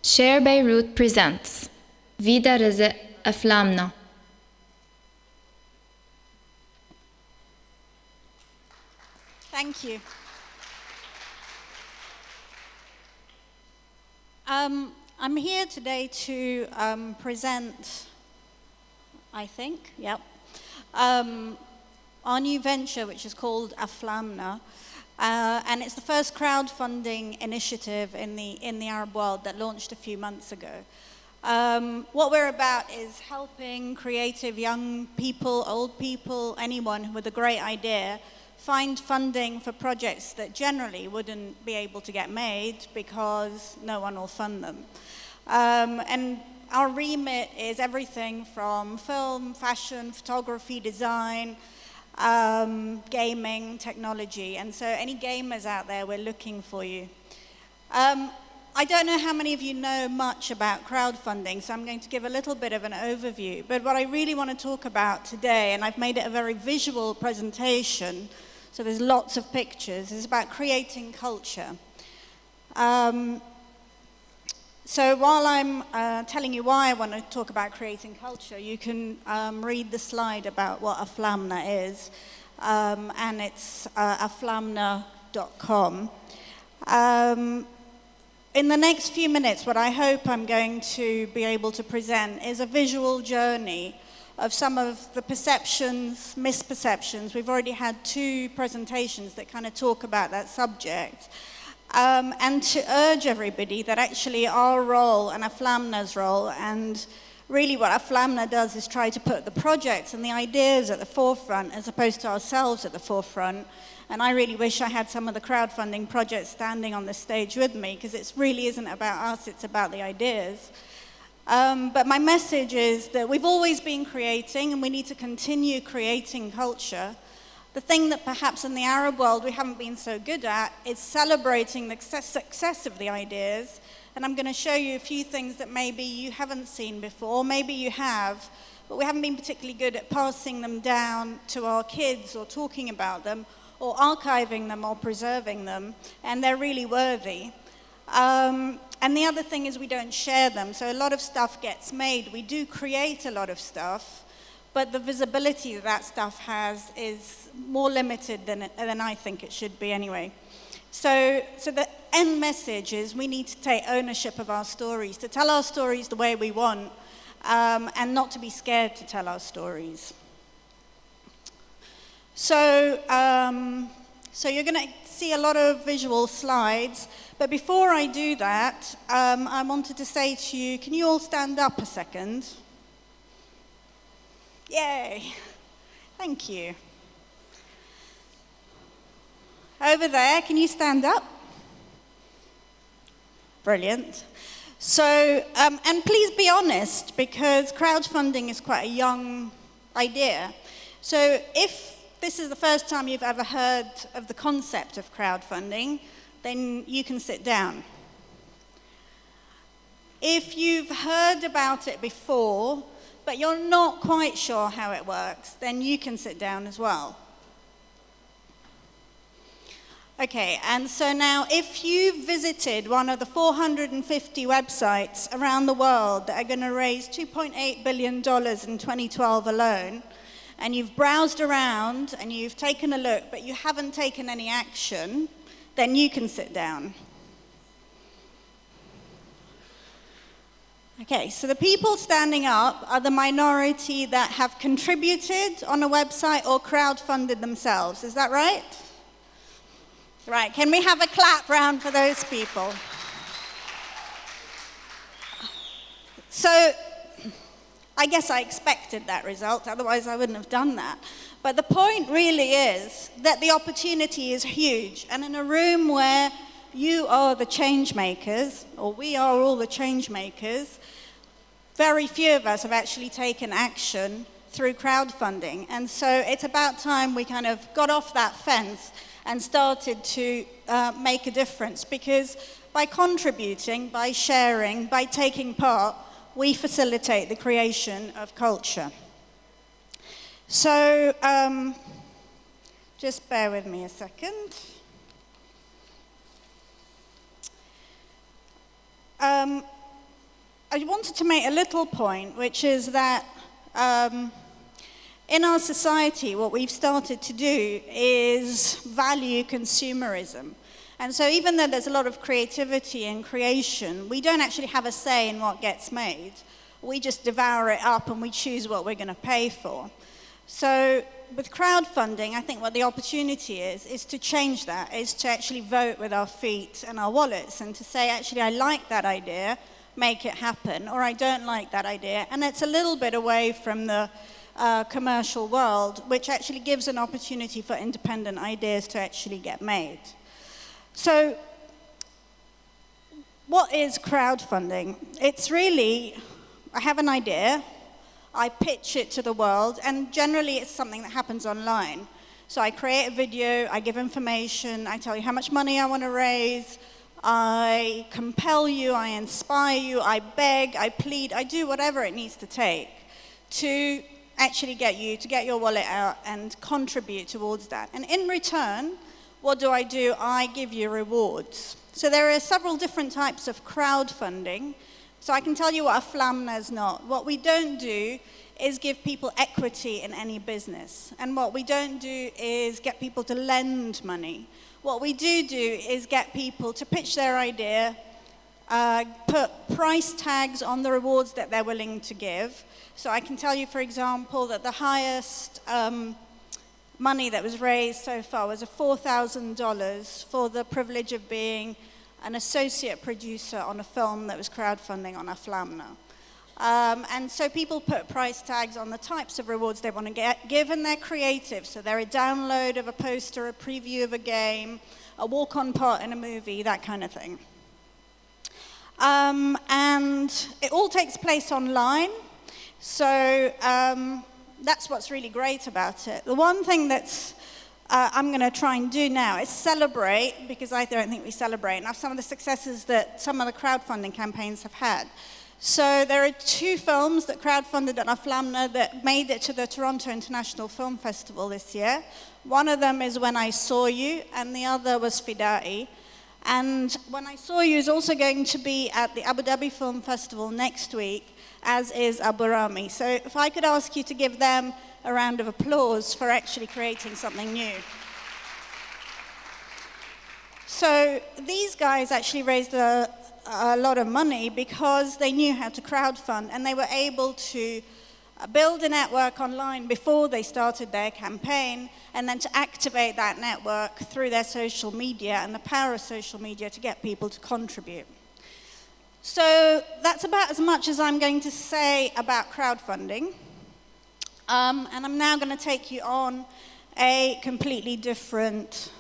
Share Beirut presents ViIda Rizk Aflamnah. Thank you. I'm here today to present, I think, our new venture, which is called Aflamnah. And it's the first crowdfunding initiative in the Arab world that launched a few months ago. What we're about is helping creative young people, old people, anyone with a great idea find funding for projects that generally wouldn't be able to get made because no one will fund them. And our remit is everything from film, fashion, photography, design, gaming, technology. And so any gamers out there, we're looking for you. I don't know how many of you know much about crowdfunding, so I'm going to give a little bit of an overview. But what I really want to talk about today, and I've made it a very visual presentation, so there's lots of pictures, is about creating culture. So while I'm telling you why I want to talk about creating culture, you can read the slide about what Aflamnah is, and it's aflamnah.com. In the next few minutes, what I hope I'm going to be able to present is a visual journey of some of the perceptions, misperceptions. We've already had 2 presentations that kind of talk about that subject. And to urge everybody that actually our role and Aflamnah's role, and really what Aflamnah does is try to put the projects and the ideas at the forefront as opposed to ourselves at the forefront. And I really wish I had some of the crowdfunding projects standing on the stage with me, because it really isn't about us, it's about the ideas. But my message is that we've always been creating, and we need to continue creating culture. The thing that perhaps in the Arab world we haven't been so good at is celebrating the success of the ideas. And I'm going to show you a few things that maybe you haven't seen before, maybe you have, but we haven't been particularly good at passing them down to our kids or talking about them or archiving them or preserving them, and they're really worthy. And the other thing is we don't share them. So a lot of stuff gets made. We do create a lot of stuff, but the visibility that stuff has is more limited than I think it should be anyway. So the end message is we need to take ownership of our stories, to tell our stories the way we want, and not to be scared to tell our stories. So you're going to see a lot of visual slides, but before I do that, I wanted to say to you, can you all stand up a second? Yay, thank you. Over there, can you stand up? Brilliant. So, and please be honest, because crowdfunding is quite a young idea. So if this is the first time you've ever heard of the concept of crowdfunding, then you can sit down. If you've heard about it before, but you're not quite sure how it works, then you can sit down as well. Okay, and so now if you visited one of the 450 websites around the world that are going to raise $2.8 billion in 2012 alone, and you've browsed around and you've taken a look, but you haven't taken any action, then you can sit down. Okay, so the people standing up are the minority that have contributed on a website or crowdfunded themselves. Is that right? Right, can we have a clap round for those people? So, I guess I expected that result, otherwise I wouldn't have done that. But the point really is that the opportunity is huge, and in a room where you are the change makers, or we are all the change makers, very few of us have actually taken action through crowdfunding. And so it's about time we kind of got off that fence and started to make a difference, because by contributing, by sharing, by taking part, we facilitate the creation of culture. So just bear with me a second. I wanted to make a little point, which is that in our society, what we've started to do is value consumerism. And so even though there's a lot of creativity and creation, we don't actually have a say in what gets made. We just devour it up and we choose what we're going to pay for. So with crowdfunding, I think what the opportunity is to change that, is to actually vote with our feet and our wallets and to say, actually, I like that idea, make it happen, or I don't like that idea. And it's a little bit away from the commercial world, which actually gives an opportunity for independent ideas to actually get made. So what is crowdfunding? It's really, I have an idea, I pitch it to the world, and generally it's something that happens online. So I create a video, I give information, I tell you how much money I want to raise, I compel you, I inspire you, I beg, I plead, I do whatever it needs to take to actually get you to get your wallet out and contribute towards that. And in return, what do? I give you rewards. So there are several different types of crowdfunding. So I can tell you what Aflamnah is not. What we don't do is give people equity in any business. And what we don't do is get people to lend money. What we do is get people to pitch their idea, put price tags on the rewards that they're willing to give. So I can tell you, for example, that the highest money that was raised so far was $4,000 for the privilege of being an associate producer on a film that was crowdfunding on Aflamnah. And so people put price tags on the types of rewards they want to give, and they're creative. So they're a download of a poster, a preview of a game, a walk-on part in a movie, that kind of thing. And it all takes place online. So that's what's really great about it. The one thing that's I'm going to try and do now is celebrate, because I don't think we celebrate enough, some of the successes that some of the crowdfunding campaigns have had. So there are 2 films that crowdfunded at Aflamnah that made it to the Toronto International Film Festival this year. One of them is When I Saw You, and the other was ViIda. And When I Saw You is also going to be at the Abu Dhabi Film Festival next week, as is Abu Rami. So if I could ask you to give them a round of applause for actually creating something new. So these guys actually raised a lot of money because they knew how to crowdfund, and they were able to build a network online before they started their campaign, and then to activate that network through their social media and the power of social media to get people to contribute. So that's about as much as I'm going to say about crowdfunding. And I'm now going to take you on a completely different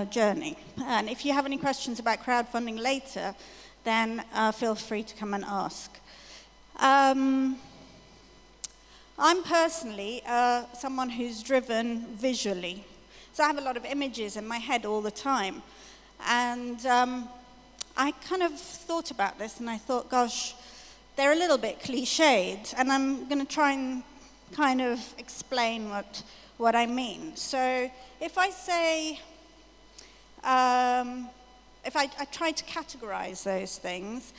journey. And if you have any questions about crowdfunding later, then feel free to come and ask. I'm personally someone who's driven visually. So I have a lot of images in my head all the time. And I kind of thought about this, and I thought, gosh, they're a little bit cliched, and I'm going to try and kind of explain what I mean. So if I say, if I tried to categorize those things,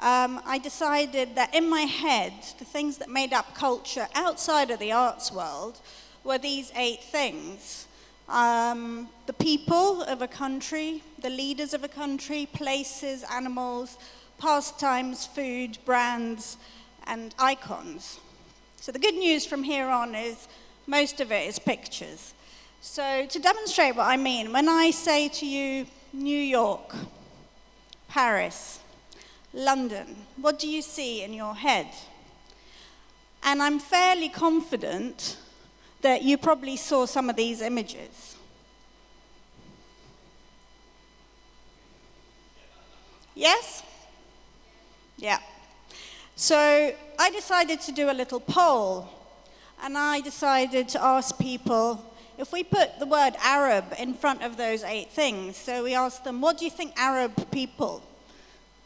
I decided that in my head, the things that made up culture outside of the arts world were these 8 things. The people of a country, the leaders of a country, places, animals, pastimes, food, brands, and icons. So the good news from here on is most of it is pictures. So to demonstrate what I mean, when I say to you New York, Paris, London, what do you see in your head? And I'm fairly confident that you probably saw some of these images. Yes? Yeah. So I decided to do a little poll, and I decided to ask people, if we put the word Arab in front of those 8 things, so we asked them, what do you think Arab people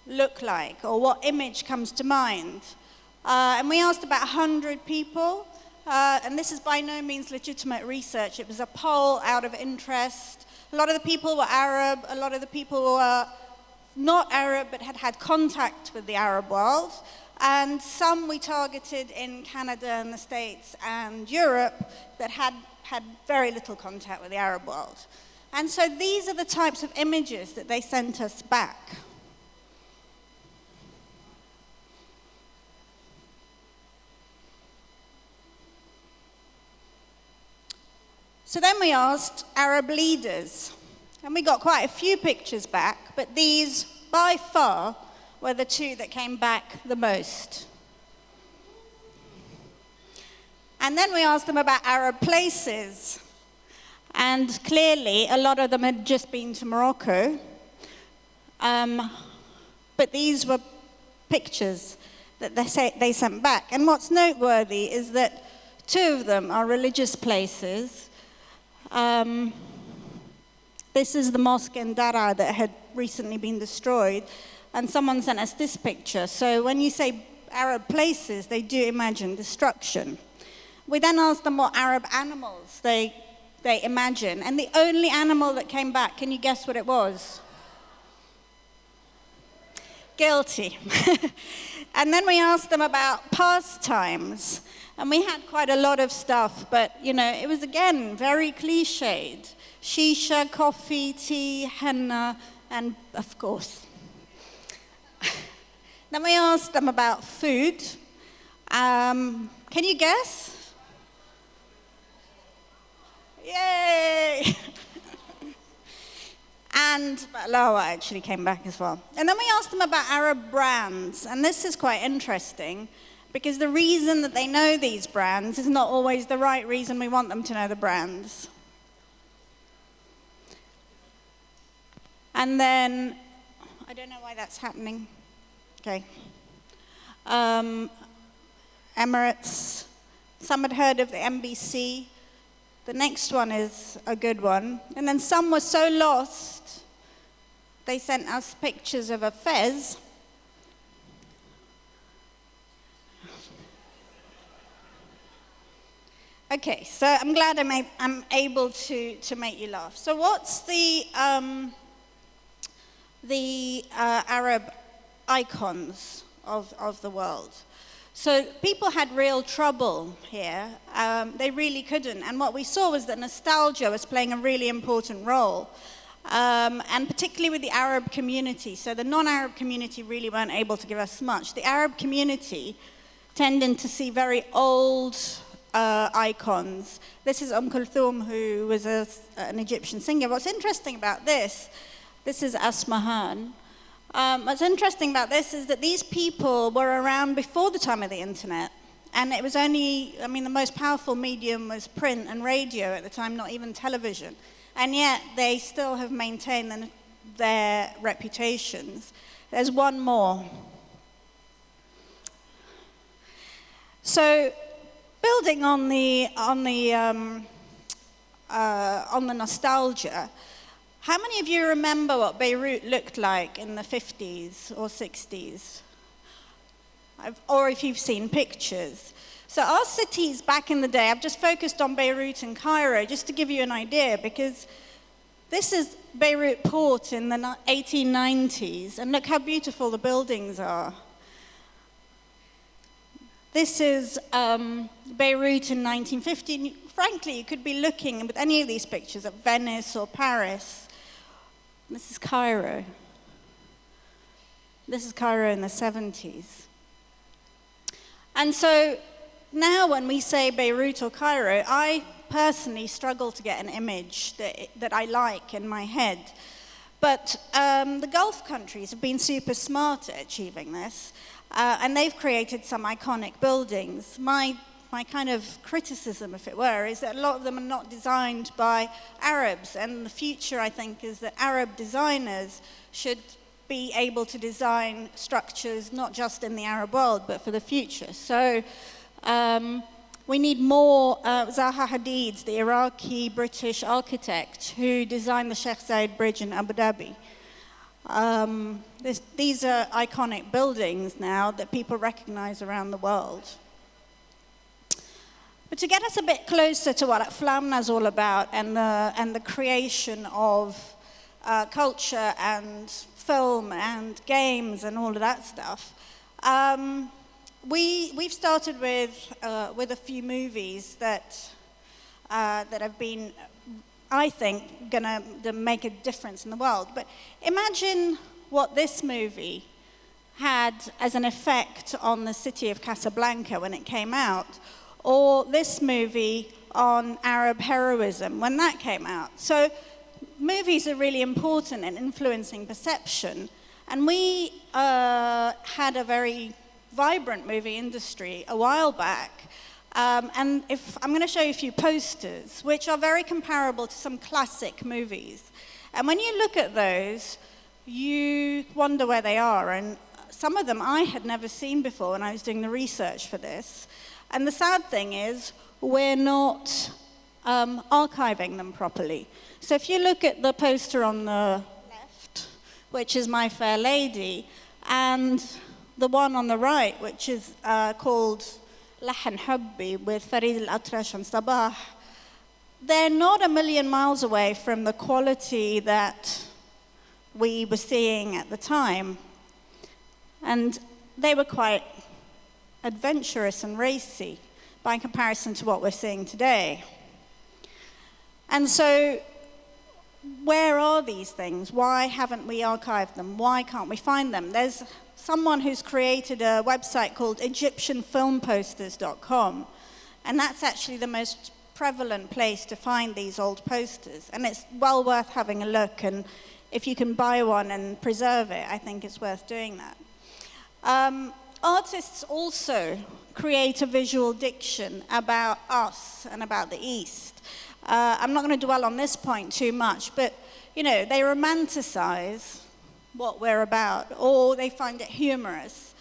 look like, or what image comes to mind? And we asked about 100 people, and this is by no means legitimate research. It was a poll out of interest. A lot of the people were Arab, a lot of the people were not Arab but had had contact with the Arab world. And some we targeted in Canada and the States and Europe that had very little contact with the Arab world. And so these are the types of images that they sent us back. So then we asked Arab leaders, and we got quite a few pictures back, but these, by far, were the two that came back the most. And then we asked them about Arab places, and clearly a lot of them had just been to Morocco, but these were pictures that they sent back. And what's noteworthy is that two of them are religious places. This is the mosque in Dara that had recently been destroyed, and someone sent us this picture. So when you say Arab places, they do imagine destruction. We then asked them what Arab animals they imagine, and the only animal that came back, can you guess what it was? Guilty. And then we asked them about pastimes. And we had quite a lot of stuff, but, you know, it was, again, very cliched. Shisha, coffee, tea, henna, and, of course. Then we asked them about food. Can you guess? Yay! And baklava actually came back as well. And then we asked them about Arab brands, and this is quite interesting, because the reason that they know these brands is not always the right reason we want them to know the brands. And then, I don't know why that's happening. Okay. Emirates. Some had heard of the MBC. The next one is a good one. And then some were so lost, they sent us pictures of a fez. Okay, so I'm glad I'm able to make you laugh. So what's the Arab icons of the world? So people had real trouble here. They really couldn't. And what we saw was that nostalgia was playing a really important role, and particularly with the Arab community. So the non-Arab community really weren't able to give us much. The Arab community tended to see very old icons. This is Kulthum, who was an Egyptian singer. What's interesting about this is Asmahan. What's interesting about this is that these people were around before the time of the internet. And it was only, the most powerful medium was print and radio at the time, not even television. And yet they still have maintained their reputations. There's one more. So, building on the nostalgia, how many of you remember what Beirut looked like in the 50s or 60s? Or if you've seen pictures. So our cities back in the day, I've just focused on Beirut and Cairo just to give you an idea, because this is Beirut port in the 1890s, and look how beautiful the buildings are. This is Beirut in 1950. Frankly, you could be looking with any of these pictures at Venice or Paris. This is Cairo. This is Cairo in the 70s. And so now when we say Beirut or Cairo, I personally struggle to get an image that I like in my head. But the Gulf countries have been super smart at achieving this. And they've created some iconic buildings. My kind of criticism, if it were, is that a lot of them are not designed by Arabs. And the future, I think, is that Arab designers should be able to design structures not just in the Arab world, but for the future. So we need more. Zaha Hadid, the Iraqi-British architect who designed the Sheikh Zayed Bridge in Abu Dhabi. These are iconic buildings now that people recognize around the world. But to get us a bit closer to what Aflamnah is all about, and the creation of culture and film and games and all of that stuff, we've started with a few movies that have been, I think, gonna make a difference in the world. But imagine what this movie had as an effect on the city of Casablanca when it came out, or this movie on Arab heroism when that came out. So movies are really important in influencing perception, and we had a very vibrant movie industry a while back. And if I'm going to show you a few posters, which are very comparable to some classic movies. And when you look at those, you wonder where they are. And some of them I had never seen before when I was doing the research for this. And the sad thing is, we're not archiving them properly. So if you look at the poster on the left, which is My Fair Lady, and the one on the right, which is called Lahan Hubbi with Farid Al-Atrash and Sabah, they're not a million miles away from the quality that we were seeing at the time. And they were quite adventurous and racy by comparison to what we're seeing today. And so, where are these things? Why haven't we archived them? Why can't we find them? There's someone who's created a website called EgyptianFilmPosters.com, and that's actually the most prevalent place to find these old posters. And it's well worth having a look, and if you can buy one and preserve it, I think it's worth doing that. Artists also create a visual diction about us and about the East. I'm not going to dwell on this point too much, but you know, they romanticize what we're about, or they find it humorous,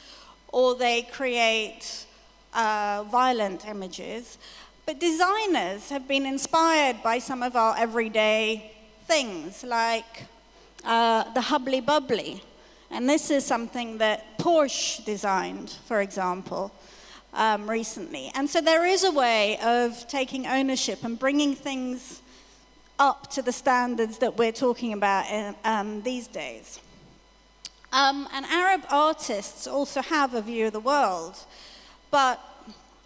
or they create violent images. But designers have been inspired by some of our everyday things, like the hubbly bubbly. And this is something that Porsche designed, for example, recently. And so there is a way of taking ownership and bringing things up to the standards that we're talking about these days. And Arab artists also have a view of the world, but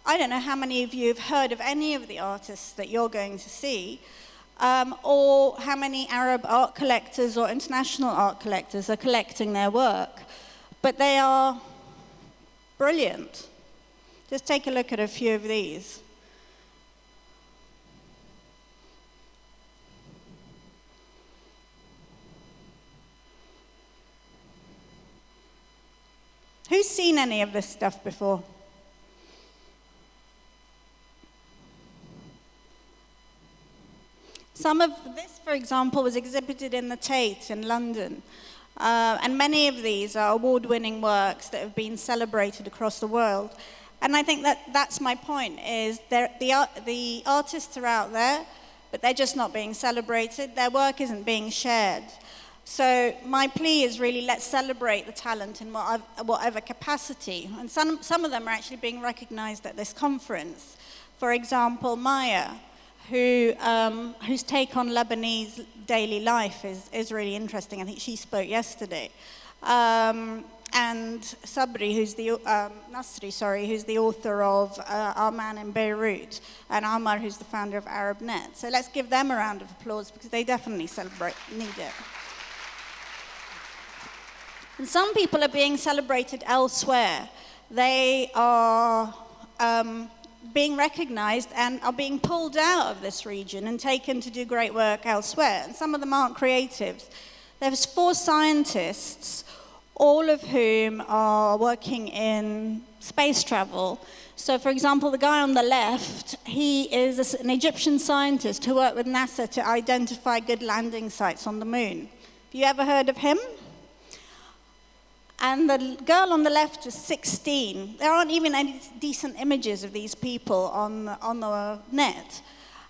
I don't know how many of you have heard of any of the artists that you're going to see, or how many Arab art collectors or international art collectors are collecting their work. But they are brilliant. Just take a look at a few of these. Who's seen any of this stuff before? Some of this, for example, was exhibited in the Tate in London. And many of these are award-winning works that have been celebrated across the world. And I think that that's my point, is the artists are out there, but they're just not being celebrated. Their work isn't being shared. So my plea is really, let's celebrate the talent in whatever capacity. And some of them are actually being recognized at this conference. For example, Maya, whose take on Lebanese daily life is really interesting. I think she spoke yesterday. And Sabri, Nasri, who's the author of Our Man in Beirut, and Amar, who's the founder of ArabNet. So let's give them a round of applause, because they definitely need it. And some people are being celebrated elsewhere. They are being recognized and are being pulled out of this region and taken to do great work elsewhere. And some of them aren't creatives. There's 4 scientists, all of whom are working in space travel. So, for example, the guy on the left, he is an Egyptian scientist who worked with NASA to identify good landing sites on the moon. Have you ever heard of him? And the girl on the left is 16. There aren't even any decent images of these people on the net.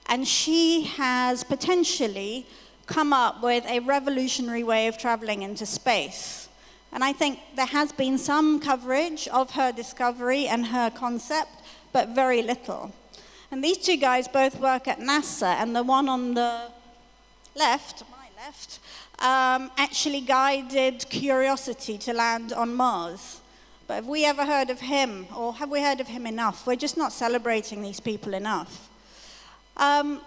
And she has potentially come up with a revolutionary way of traveling into space. And I think there has been some coverage of her discovery and her concept, but very little. And these 2 guys both work at NASA, and the one on the left, my left, actually guided Curiosity to land on Mars. But have we ever heard of him, or have we heard of him enough? We're just not celebrating these people enough. And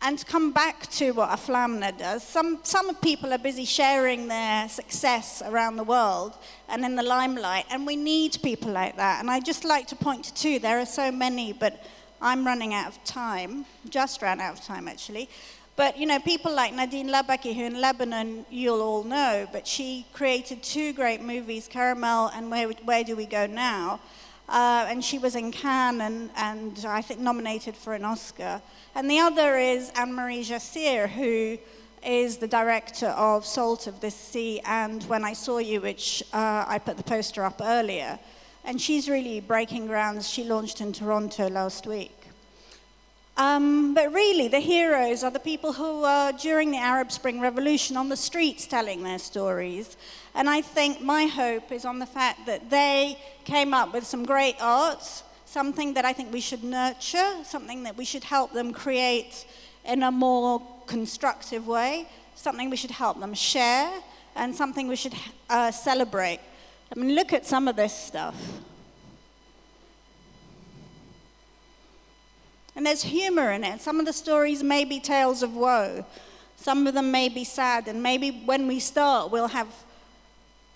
to come back to what Aflamnah does, some people are busy sharing their success around the world and in the limelight, and we need people like that. And I'd just like to point to two. There are so many, but I'm running out of time, just ran out of time actually. But you know, people like Nadine Labaki, who in Lebanon you'll all know, but she created two great movies, Caramel and Where Do We Go Now? And she was in Cannes and I think nominated for an Oscar. And the other is Anne-Marie Jassir, who is the director of Salt of this Sea and When I Saw You, which I put the poster up earlier. And she's really breaking grounds. She launched in Toronto last week. But really, the heroes are the people who were, during the Arab Spring Revolution, on the streets telling their stories. And I think my hope is on the fact that they came up with some great art, something that I think we should nurture, something that we should help them create in a more constructive way, something we should help them share, and something we should celebrate. I mean, look at some of this stuff. And there's humor in it. Some of the stories may be tales of woe. Some of them may be sad, and maybe when we start, we'll have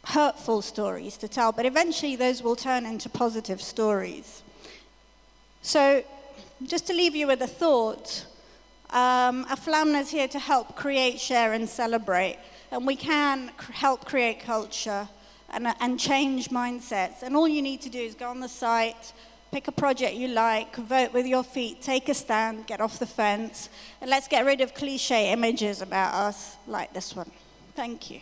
hurtful stories to tell, but eventually those will turn into positive stories. So, just to leave you with a thought, Aflamnah is here to help create, share, and celebrate, and we can help create culture and change mindsets. And all you need to do is go on the site, pick a project you like, vote with your feet, take a stand, get off the fence, and let's get rid of cliche images about us like this one. Thank you.